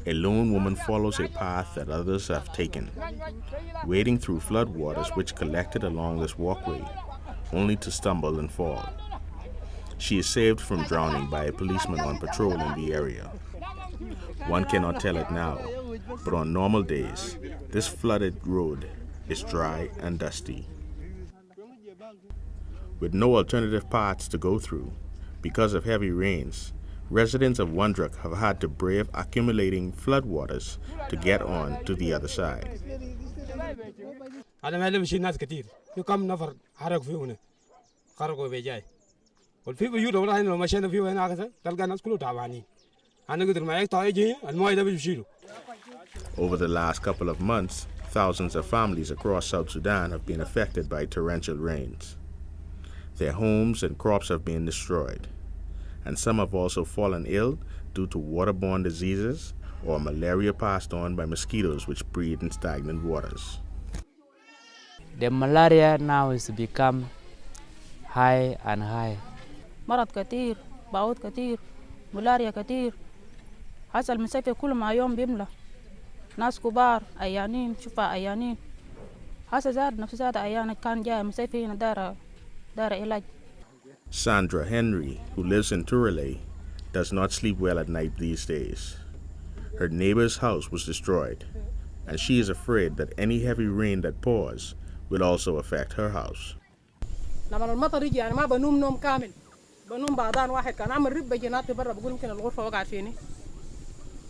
A lone woman follows a path that others have taken, wading through flood waters which collected along this walkway, only to stumble and fall. She is saved from drowning by a policeman on patrol in the area. One cannot tell it now, but on normal days, this flooded road is dry and dusty. With no alternative paths to go through, because of heavy rains, residents of Wondruk have had to brave accumulating floodwaters to get on to the other side. Over the last couple of months, thousands of families across South Sudan have been affected by torrential rains. Their homes and crops have been destroyed, and some have also fallen ill due to waterborne diseases or malaria passed on by mosquitoes which breed in stagnant waters. The malaria now has become high and high. مرض كتير، بعوض كتير، ملاريا كتير. هسه المستشفى كل ما يوم بيملى. ناس كبار عيانين، شوفها عيانين. هسه زاد نفس زاد عيان كان جاي المستشفى هنا دار علاج. Sandra Henry, who lives in Turale, does not sleep well at night these days. Her neighbor's house was destroyed, and she is afraid that any heavy rain that pours will also affect her house. لما المطر يجي أنا ما بنوم نوم كامل، بنوم بعضان واحد كان عامل رب جناتي برا بقول يمكن الغرفة وقعت فيني.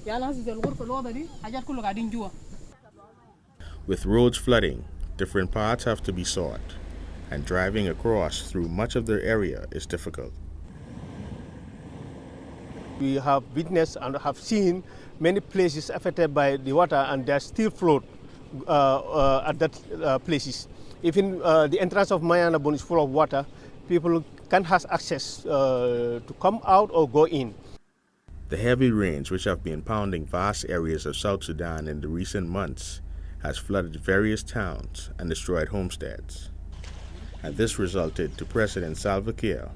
يعني هسه الغرفة الوضع دي حاجات كله قاعدين جوا. With roads flooding, different paths have to be sought, and driving across through much of their area is difficult. We have witnessed and have seen many places affected by the water, and there are still flood at that places. Even the entrance of Mayanabon is full of water. People can't have access to come out or go in. The heavy rains, which have been pounding vast areas of South Sudan in the recent months, has flooded various towns and destroyed homesteads. And this resulted to President Salva Kiir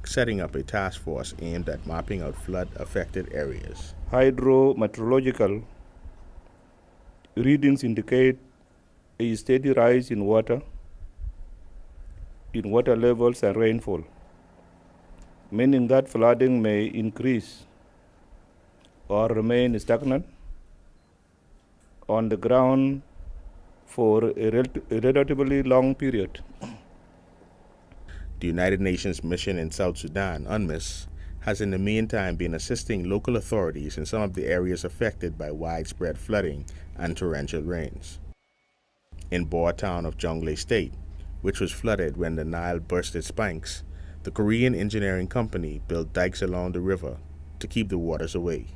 setting up a task force aimed at mapping out flood-affected areas. Hydrometeorological readings indicate a steady rise in water levels and rainfall, meaning that flooding may increase or remain stagnant on the ground for a relatively long period. The United Nations mission in South Sudan, UNMISS, has in the meantime been assisting local authorities in some of the areas affected by widespread flooding and torrential rains. In Boer town of Jonglei State, which was flooded when the Nile burst its banks, the Korean engineering company built dikes along the river to keep the waters away.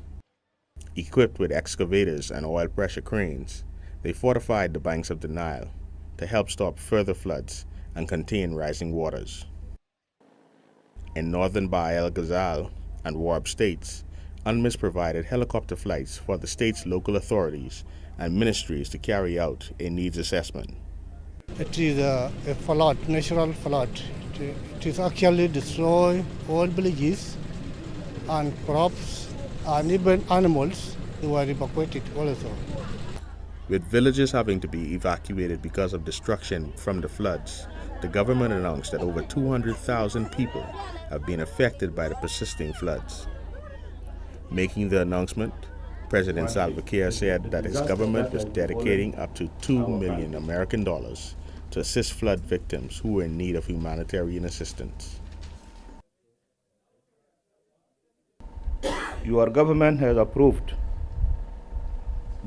Equipped with excavators and oil pressure cranes, they fortified the banks of the Nile to help stop further floods and contain rising waters. In northern Bahr el Ghazal and Warab states, UNMISS provided helicopter flights for the state's local authorities and ministries to carry out a needs assessment. It is a flood, natural flood. It is actually destroy all villages and crops and even animals who were evacuated also. With villages having to be evacuated because of destruction from the floods, the government announced that over 200,000 people have been affected by the persisting floods. Making the announcement, President Salva Kiir said that his government was dedicating up to $2 million American to assist flood victims who were in need of humanitarian assistance. Your government has approved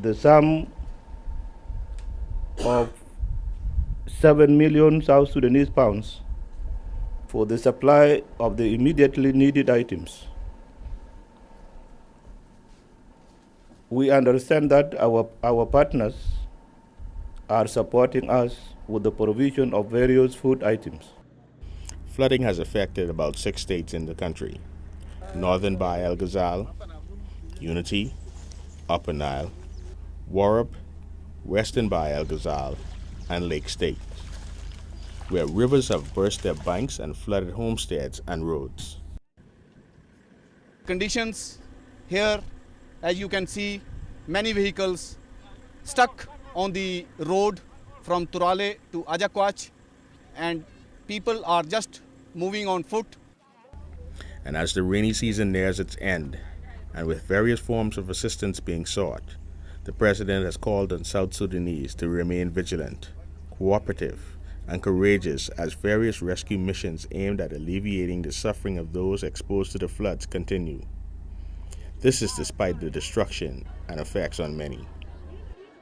the sum of 7 million South Sudanese pounds for the supply of the immediately needed items. We understand that our partners are supporting us with the provision of various food items. Flooding has affected about 6 states in the country: northern Bahr el Ghazal, Unity, Upper Nile, Warab, western Bahr el Ghazal, and Lake State, where rivers have burst their banks and flooded homesteads and roads. Conditions here, as you can see, many vehicles stuck on the road from Turale to Ajakwach, and people are just moving on foot. And as the rainy season nears its end, and with various forms of assistance being sought, the President has called on South Sudanese to remain vigilant, cooperative, and courageous as various rescue missions aimed at alleviating the suffering of those exposed to the floods continue. This is despite the destruction and effects on many.